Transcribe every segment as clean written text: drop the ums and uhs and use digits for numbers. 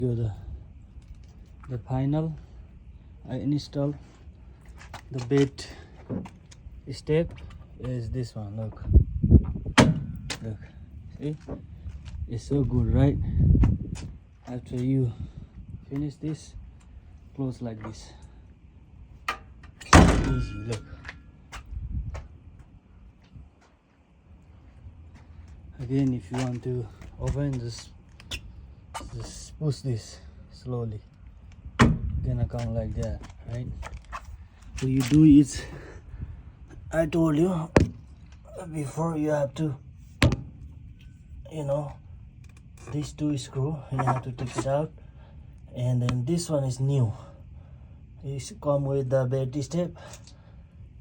go the final. I install the bed step is this one. Look, see, it's so good, right? After you finish this, close like this. Easy, look. Again, if you want to open, just push this slowly. Gonna come like that, right? So you do it, I told you before, you have to, these two screw, you have to take it out. And then this one is new, it come with the bed step,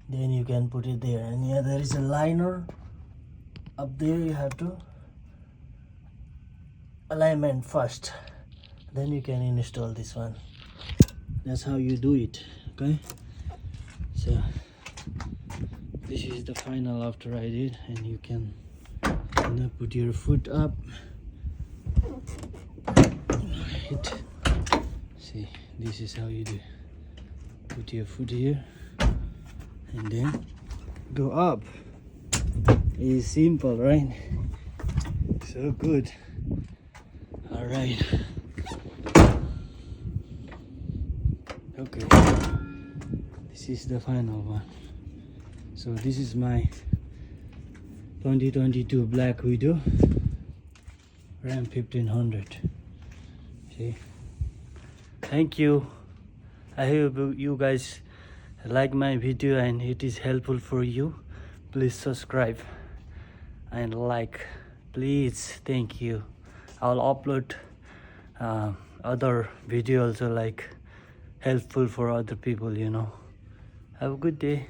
then you can put it there. And yeah, there is a liner up there, you have to alignment first, then you can install this one. That's how you do it, okay? So this is the final after I did, and you can put your foot up, right? See, this is how you do. Put your foot here and then go up. It's simple, right? So good. All right. Okay, this is the final one. So this is my 2022 Black Widow Ram 1500. See, thank you. I hope you guys like my video and it is helpful for you. Please subscribe and like, please. Thank you. I'll upload other video also, like helpful for other people. Have a good day.